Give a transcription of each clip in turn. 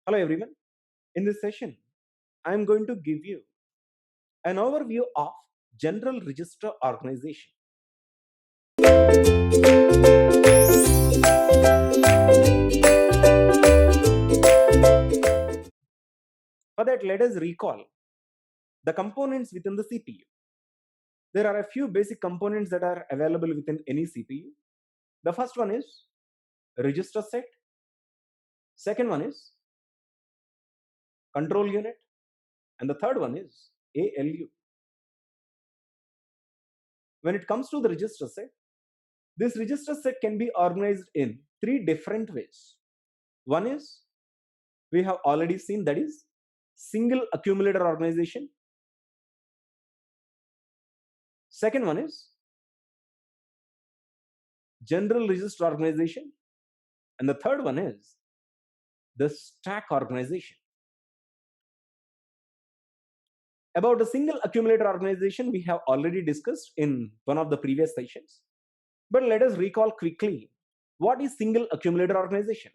Hello everyone. In this session, I am going to give you an overview of General Register Organization. For that, let us recall the components within the CPU. There are a few basic components that are available within any CPU. The first one is register set. Second one is control unit. And the third one is ALU. When it comes to the register set, this register set can be organized in three different ways. One is, we have already seen, that is single accumulator organization. Second one is general register organization. And the third one is the stack organization. About the single accumulator organization, we have already discussed in one of the previous sessions. But let us recall quickly, what is single accumulator organization?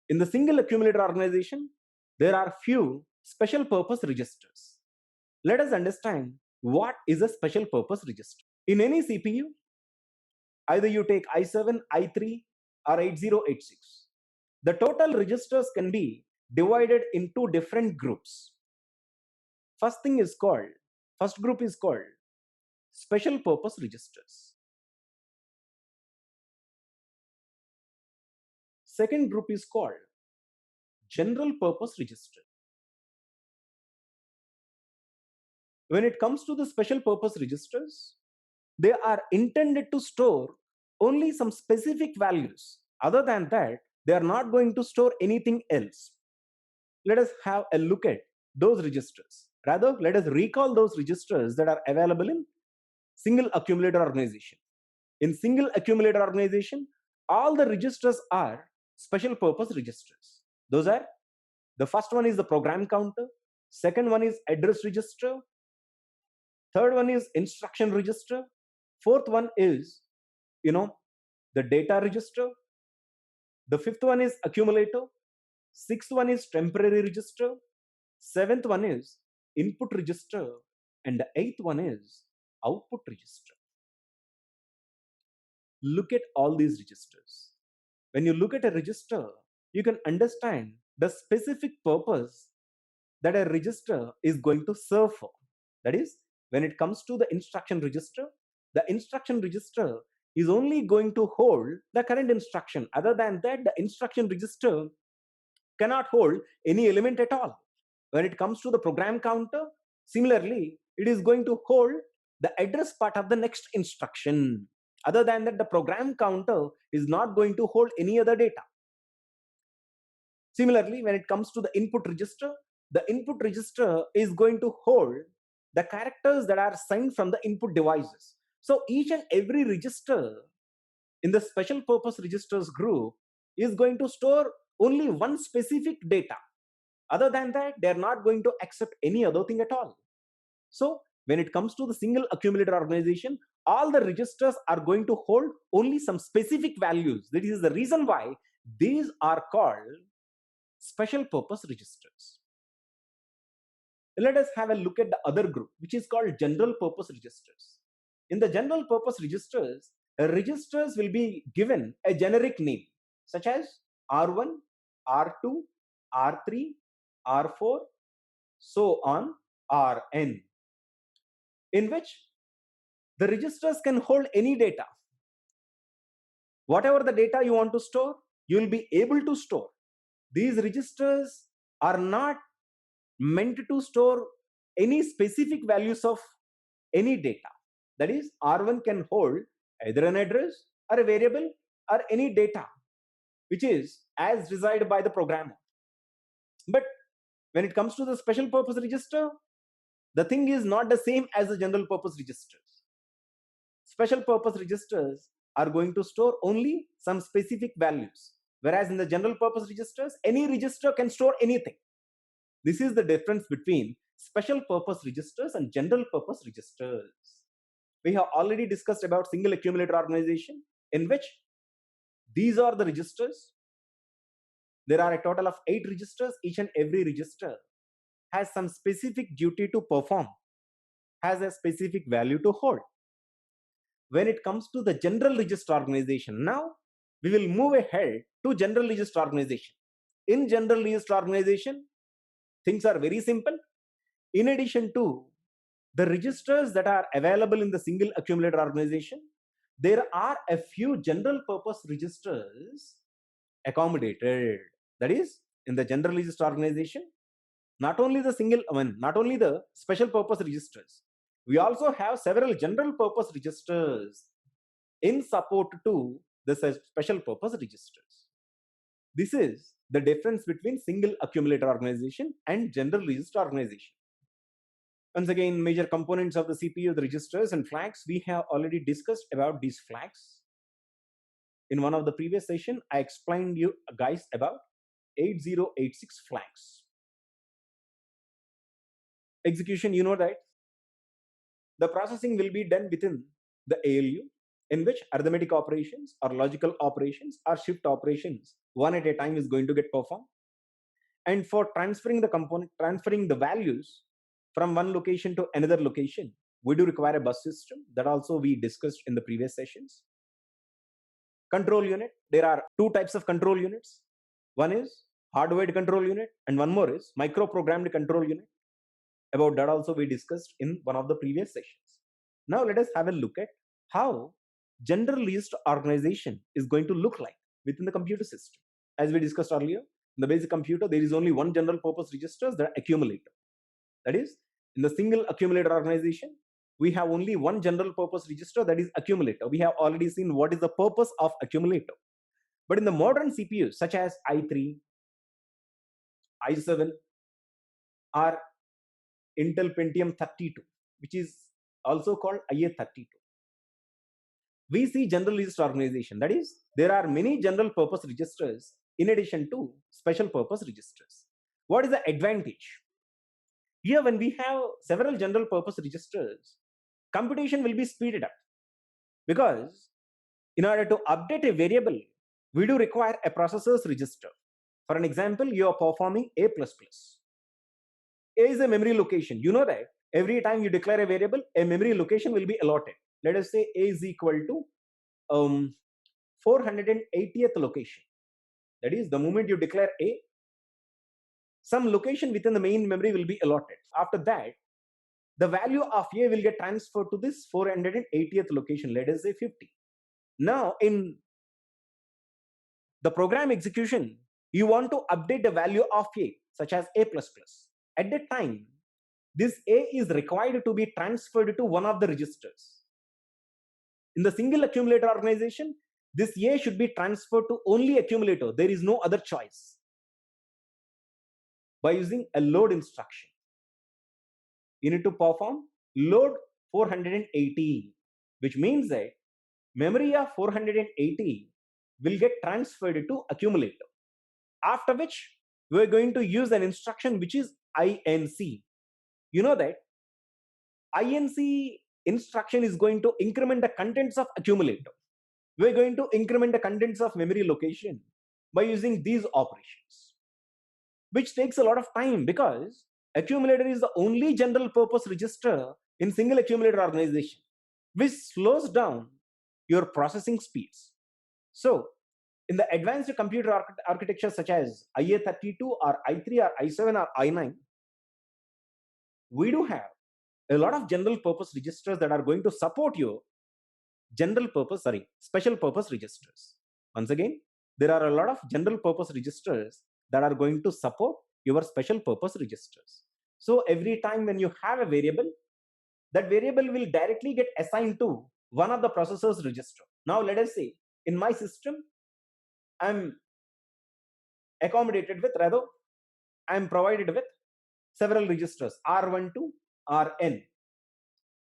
In the single accumulator organization, there are few special purpose registers. Let us understand what is a special purpose register. In any CPU, either you take i7, i3 or 8086, the total registers can be divided into different groups. First group is called special purpose registers. Second group is called general purpose register. When it comes to the special purpose registers, they are intended to store only some specific values. Other than that, they are not going to store anything else. Let us have a look at those registers. Rather, let us recall those registers that are available in single accumulator organization. In single accumulator organization, all the registers are special purpose registers. Those are, the first one is the program counter, second one is address register, third one is instruction register, fourth one is the data register, the fifth one is accumulator, sixth one is temporary register, seventh one is input register, and the eighth one is output register. Look at all these registers. When you look at a register, you can understand the specific purpose that a register is going to serve for. That is, when it comes to the instruction register is only going to hold the current instruction. Other than that, the instruction register cannot hold any element at all. When it comes to the program counter, similarly, it is going to hold the address part of the next instruction. Other than that, the program counter is not going to hold any other data. Similarly, when it comes to the input register is going to hold the characters that are signed from the input devices. So each and every register in the special purpose registers group is going to store only one specific data. Other than that, they are not going to accept any other thing at all. So when it comes to the single accumulator organization, all the registers are going to hold only some specific values. That is the reason why these are called special purpose registers. Let us have a look at the other group, which is called general purpose registers. In the general purpose registers will be given a generic name such as R1, R2, R3, R4, so on, Rn, in which the registers can hold any data. Whatever the data you want to store, you will be able to store. These registers are not meant to store any specific values of any data. That is, R1 can hold either an address or a variable or any data which is as desired by the programmer. But when it comes to the special purpose register, the thing is not the same as the general purpose registers. Special purpose registers are going to store only some specific values, whereas in the general purpose registers, any register can store anything. This is the difference between special purpose registers and general purpose registers. We have already discussed about single accumulator organization, in which these are the registers. There are a total of 8 registers. Each and every register has some specific duty to perform, has a specific value to hold. When it comes to the general register organization, now we will move ahead to general register organization. In general register organization, things are very simple. In addition to the registers that are available in the single accumulator organization, there are a few general purpose registers accommodated. That is, in the general register organization, not only the special purpose registers, we also have several general purpose registers in support to the special purpose registers. This is the difference between single accumulator organization and general register organization. Once again, major components of the CPU, the registers and flags, we have already discussed about these flags. In one of the previous session, I explained you guys about 8086 flags. Execution, you know that the processing will be done within the ALU, in which arithmetic operations or logical operations or shift operations one at a time is going to get performed. And for transferring the values from one location to another location, we do require a bus system. That also we discussed in the previous sessions. Control unit, there are two types of control units. One is hardwired control unit and one more is microprogrammed control unit. About that also we discussed in one of the previous sessions. Now let us have a look at how general register organization is going to look like within the computer system. As we discussed earlier, in the basic computer, there is only one general purpose register, the accumulator. That is, in the single accumulator organization, we have only one general purpose register, that is accumulator. We have already seen what is the purpose of accumulator. But in the modern CPUs such as i3, i7 or Intel Pentium 32, which is also called IA32, we see general register organization. That is, there are many general purpose registers in addition to special purpose registers. What is the advantage? Here, when we have several general purpose registers, computation will be speeded up, because in order to update a variable, we do require a processor's register. For an example, you are performing A++. A is a memory location. You know that every time you declare a variable, a memory location will be allotted. Let us say A is equal to 480th location. That is, the moment you declare A, some location within the main memory will be allotted. After that, the value of A will get transferred to this 480th location, let us say 50. Now, in the program execution, you want to update the value of A, such as A++. At that time, this A is required to be transferred to one of the registers. In the single accumulator organization, this A should be transferred to only accumulator. There is no other choice. By using a load instruction, you need to perform load 480, which means that memory of 480 will get transferred to accumulator. After which, we are going to use an instruction which is INC. You know that INC instruction is going to increment the contents of accumulator. We are going to increment the contents of memory location by using these operations, which takes a lot of time, because accumulator is the only general purpose register in single accumulator organization, which slows down your processing speeds. So, in the advanced computer architecture such as IA32 or i3 or i7 or i9, we do have a lot of general purpose registers that are going to support your special purpose registers. Once again, there are a lot of general purpose registers that are going to support your special purpose registers. So every time when you have a variable, that variable will directly get assigned to one of the processor's register. Now let us say in my system, I'm provided with several registers R1 to Rn.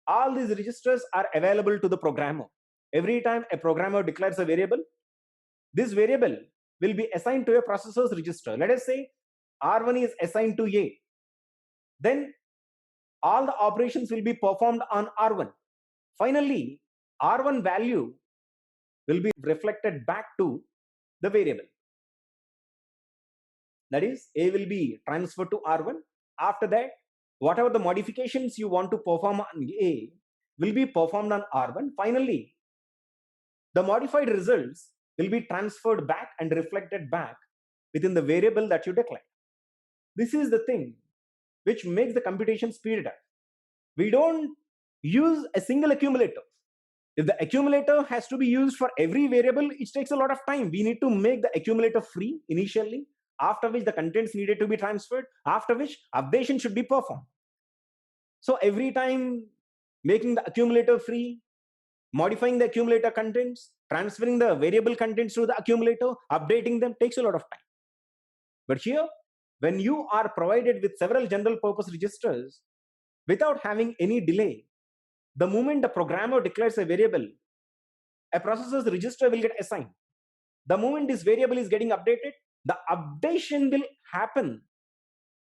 All these registers are available to the programmer. Every time a programmer declares a variable, this variable will be assigned to a processor's register. Let us say R1 is assigned to A. Then all the operations will be performed on R1. Finally, R1 value will be reflected back to the variable. That is, A will be transferred to R1. After that, whatever the modifications you want to perform on A will be performed on R1. Finally, the modified results will be transferred back and reflected back within the variable that you declare. This is the thing which makes the computation speeded up. We don't use a single accumulator. If the accumulator has to be used for every variable, it takes a lot of time. We need to make the accumulator free initially, after which the contents needed to be transferred, after which updation should be performed. So every time making the accumulator free, modifying the accumulator contents, transferring the variable contents to the accumulator, updating them takes a lot of time. But here, when you are provided with several general purpose registers, without having any delay, the moment the programmer declares a variable, a processor's register will get assigned. The moment this variable is getting updated, the updation will happen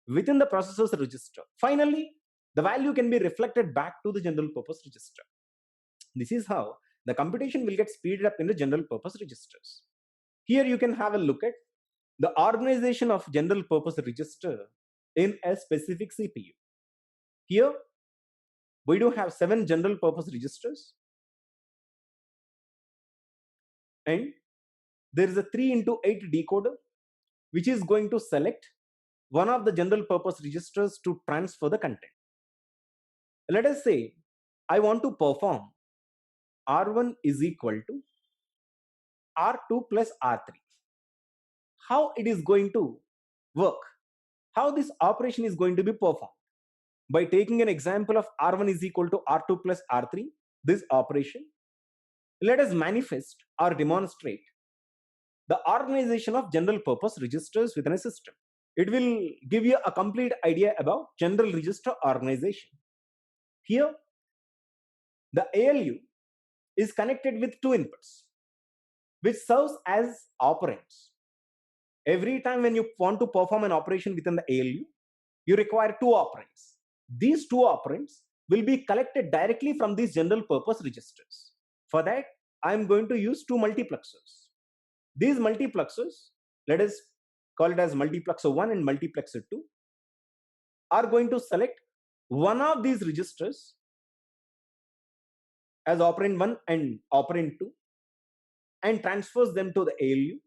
within the processor's register. Finally, the value can be reflected back to the general purpose register. This is how the computation will get speeded up in the general purpose registers. Here you can have a look at the organization of general purpose register in a specific CPU. Here, we do have 7 general purpose registers, and there is a 3x8 decoder which is going to select one of the general purpose registers to transfer the content. Let us say I want to perform R1 is equal to R2 plus R3. How it is going to work? How this operation is going to be performed? By taking an example of R1 is equal to R2 plus R3, this operation, let us manifest or demonstrate the organization of general purpose registers within a system. It will give you a complete idea about general register organization. Here, the ALU is connected with 2 inputs, which serves as operands. Every time when you want to perform an operation within the ALU, you require 2 operands. These 2 operands will be collected directly from these general purpose registers. For that, I am going to use 2 multiplexers. These multiplexers, let us call it as multiplexer 1 and multiplexer 2, are going to select one of these registers as operand 1 and operand 2 and transfers them to the ALU,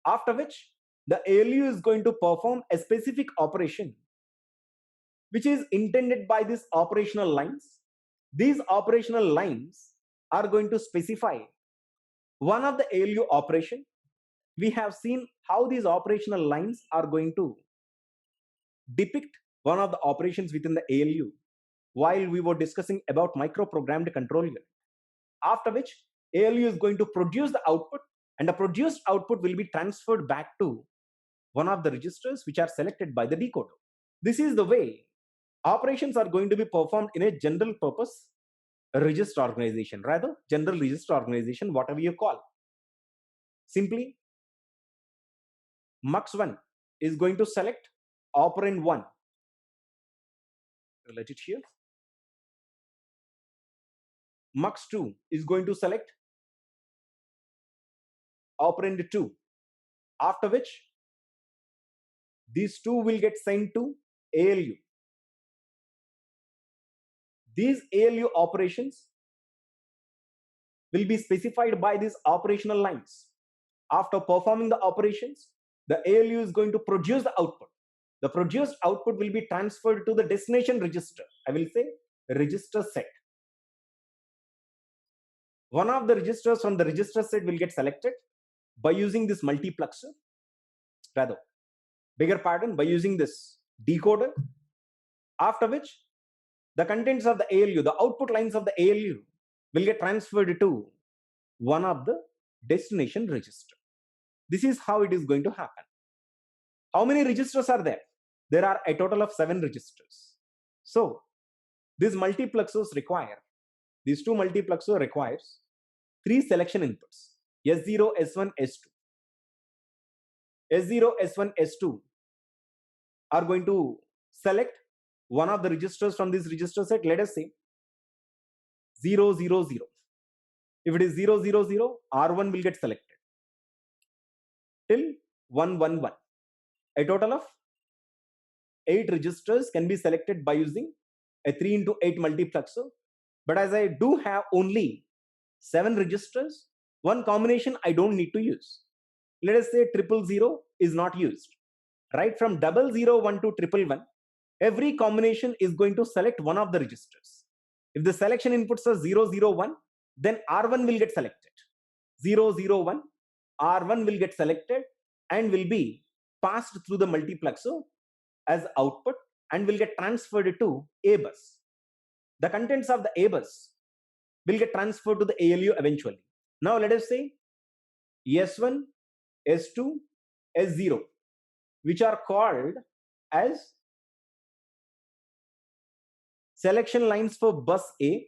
after which the ALU is going to perform a specific operation which is intended by these operational lines. These operational lines are going to specify one of the ALU operation. We have seen how these operational lines are going to depict one of the operations within the ALU while we were discussing about microprogrammed control unit. After which ALU is going to produce the output, and the produced output will be transferred back to one of the registers which are selected by the decoder. This is the way operations are going to be performed in a general purpose register organization, rather general register organization, whatever you call. Simply, MUX1 is going to select operand 1. Let it here. MUX2 is going to select operand 2, after which these 2 will get sent to ALU. These ALU operations will be specified by these operational lines. After performing the operations, the ALU is going to produce the output. The produced output will be transferred to the destination register. I will say register set. One of the registers from the register set will get selected by using this multiplexer, rather, by using this decoder, after which the contents of the ALU, the output lines of the ALU will get transferred to one of the destination register. This is how it is going to happen. How many registers are there? There are a total of 7 registers. So these multiplexers require, these 2 multiplexers requires 3 selection inputs, S0, S1, S2. S0, S1, S2 are going to select one of the registers from this register set. Let us say 0, 0, 0. If it is 0, 0, 0, R1 will get selected till 1, 1, 1. a total of 8 registers can be selected by using a 3 into 8 multiplexer. But as I do have only 7 registers, one combination I don't need to use. Let us say 000 is not used. Right from 001 to 111, every combination is going to select one of the registers. If the selection inputs are 001, then R1 will get selected. 001, R1 will get selected and will be passed through the multiplexer as output and will get transferred to A bus. The contents of the A bus will get transferred to the ALU eventually. Now let us say S1, S2, S0, which are called as selection lines for bus A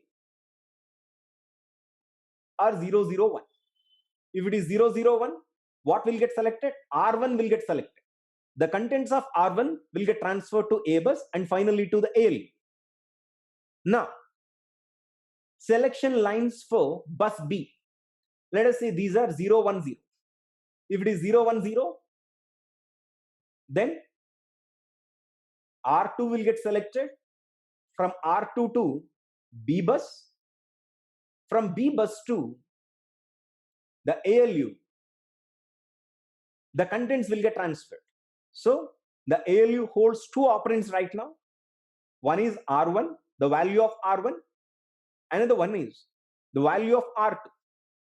are 001. If it is 001, what will get selected? R1 will get selected. The contents of R1 will get transferred to A bus and finally to the ALU. Now, selection lines for bus B. Let us say these are 010. If it is 010, then R2 will get selected. From R2 to B bus. From B bus to the ALU, the contents will get transferred. So the ALU holds two operands right now. One is R1, the value of R1. Another one is the value of R2.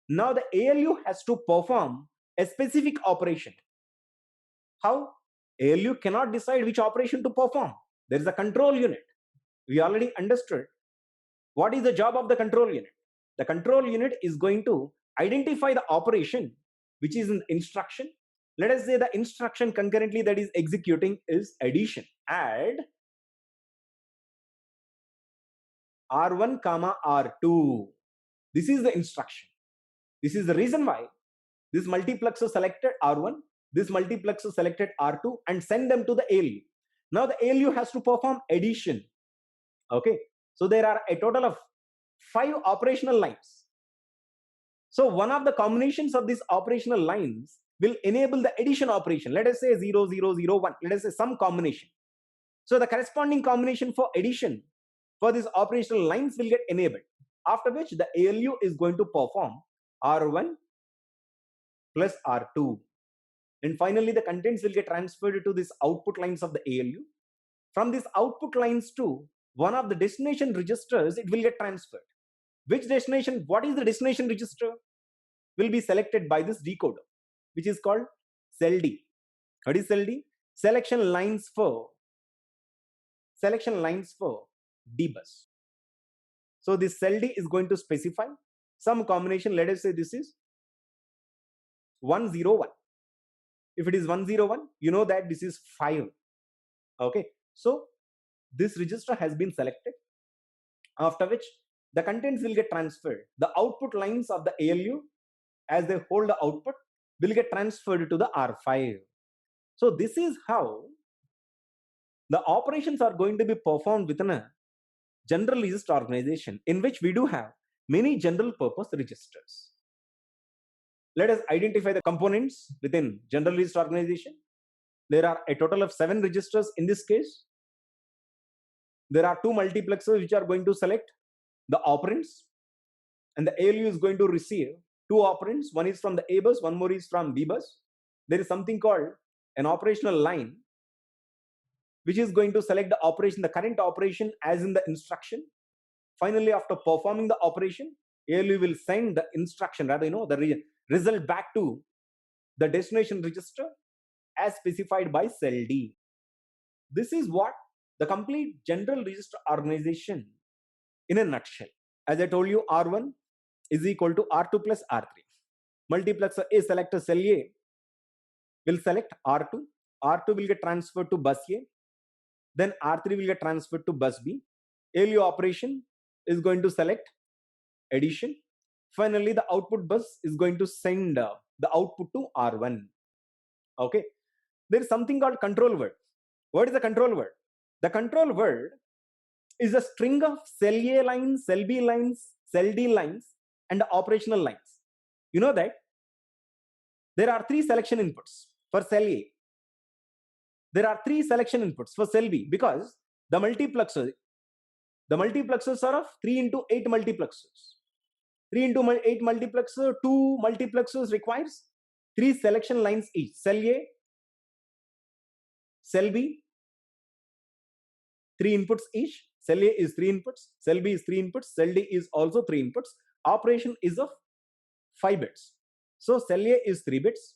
Now the ALU has to perform a specific operation. How? ALU cannot decide which operation to perform. There is a control unit. We already understood what is the job of the control unit. The control unit is going to identify the operation which is in instruction. Let us say the instruction concurrently that is executing is addition. Add R1 comma R2. This is the instruction. This is the reason why this multiplexer selected R1, this multiplexer selected R2 and send them to the ALU. Now the ALU has to perform addition. Okay, so there are a total of 5 operational lines. So one of the combinations of these operational lines will enable the addition operation. Let us say 0001. Let us say some combination. So the corresponding combination for addition for these operational lines will get enabled. After which the ALU is going to perform R1 plus R2. And finally the contents will get transferred to these output lines of the ALU. From these output lines to one of the destination registers, it will get transferred. Which destination? What is the destination register? Will be selected by this decoder, which is called cell D. What is cell D? Selection lines for D bus. So this cell D is going to specify some combination. Let us say this is 101. If it is 101, you know that this is 5. Okay, so this register has been selected, after which the contents will get transferred. The output lines of the ALU, as they hold the output, will get transferred to the R5. So this is how the operations are going to be performed within a general register organization, in which we do have many general purpose registers. Let us identify the components within general register organization. There are a total of 7 registers in this case. There are 2 multiplexers which are going to select the operands, and the ALU is going to receive 2 operands. One is from the A bus, one more is from B bus. There is something called an operational line, which is going to select the operation, the current operation as in the instruction. Finally, after performing the operation, ALU will send the instruction, rather, the result back to the destination register as specified by cell D. This is what the complete general register organization in a nutshell. As I told you, R1 is equal to R2 plus R3. Multiplexer A selector cell A will select R2. R2 will get transferred to bus A. Then R3 will get transferred to bus B. ALU operation is going to select addition. Finally, the output bus is going to send the output to R1. Okay. There is something called control word. What is the control word? The control word is a string of cell A lines, cell B lines, cell D lines, and the operational lines. You know that there are 3 selection inputs for cell A. there are 3 selection inputs for cell B because the multiplexers are of 3 into 8 multiplexers. 3 into 8 multiplexer, 2 multiplexers requires 3 selection lines each. Cell A, cell B, 3 inputs each. Cell A is 3 inputs, cell B is 3 inputs, cell D is also 3 inputs. Operation is of 5 bits. So cell A is 3 bits,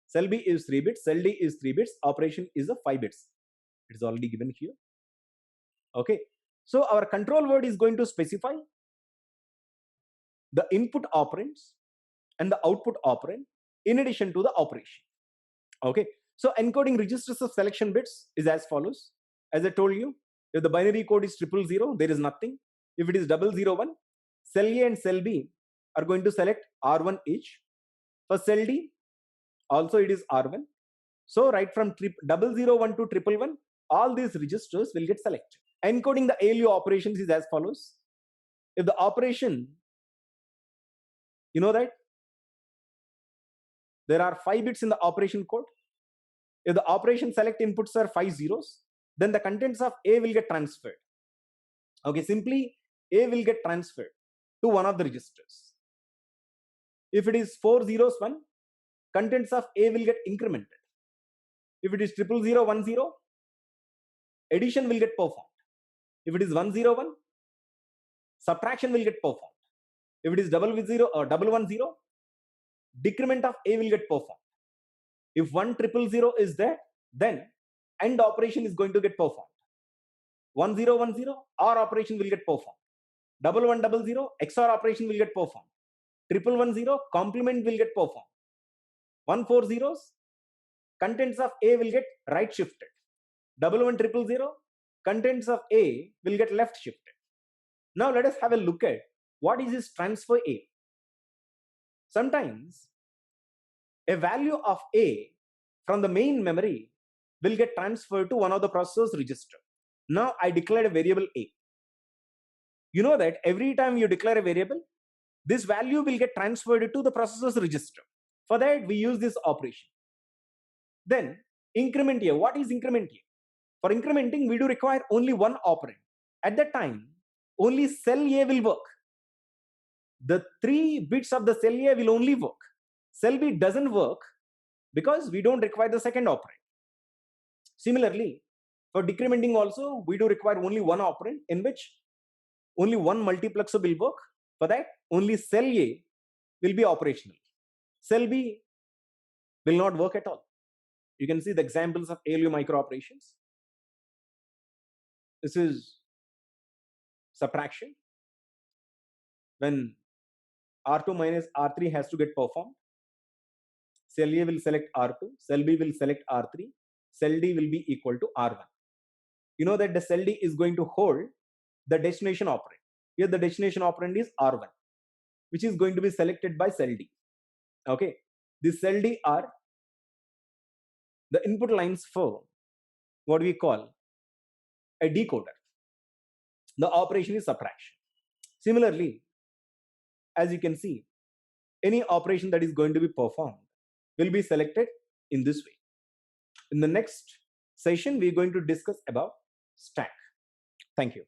cell B is 3 bits, cell D is 3 bits, operation is of 5 bits. It is already given here. Okay. So our control word is going to specify the input operands and the output operand in addition to the operation. Okay. So encoding registers of selection bits is as follows. As I told you, if the binary code is 000, there is nothing. If it is 001, cell A and cell B are going to select R1 each. For cell D, also it is R1. So right from 001 to 111, all these registers will get selected. Encoding the ALU operations is as follows. If the operation, you know that there are 5 bits in the operation code. If the operation select inputs are 5 zeros, then the contents of A will get transferred. Okay, simply A will get transferred to one of the registers. If it is 4 zeros 1, contents of A will get incremented. If it is 00010, addition will get performed. If it is 101, subtraction will get performed. If it is 000 or 110, decrement of A will get performed. If 1000 is there, then AND operation is going to get performed. 1010, OR operation will get performed. 1100, XOR operation will get performed. 1110, complement will get performed. 140s, contents of A will get right shifted. 11000, contents of A will get left shifted. Now let us have a look at what is this transfer A. Sometimes a value of A from the main memory will get transferred to one of the processor's register. Now I declared a variable A. You know that every time you declare a variable, this value will get transferred to the processor's register. For that, we use this operation. Then increment A. What is increment A? For incrementing, we do require only one operand. At that time, only cell A will work. The 3 bits of the cell A will only work. Cell B doesn't work because we don't require the second operand. Similarly, for decrementing also, we do require only one operand in which only one multiplexer will work. For that, only cell A will be operational. Cell B will not work at all. You can see the examples of ALU micro operations. This is subtraction. When R2 minus R3 has to get performed, cell A will select R2, cell B will select R3, cell D will be equal to R1. You know that the cell D is going to hold the destination operand. Here the destination operand is R1, which is going to be selected by cell D. Okay, this cell D are the input lines for what we call a decoder. The operation is subtraction. Similarly, as you can see, any operation that is going to be performed will be selected in this way. In the next session, we are going to discuss about stack. Thank you.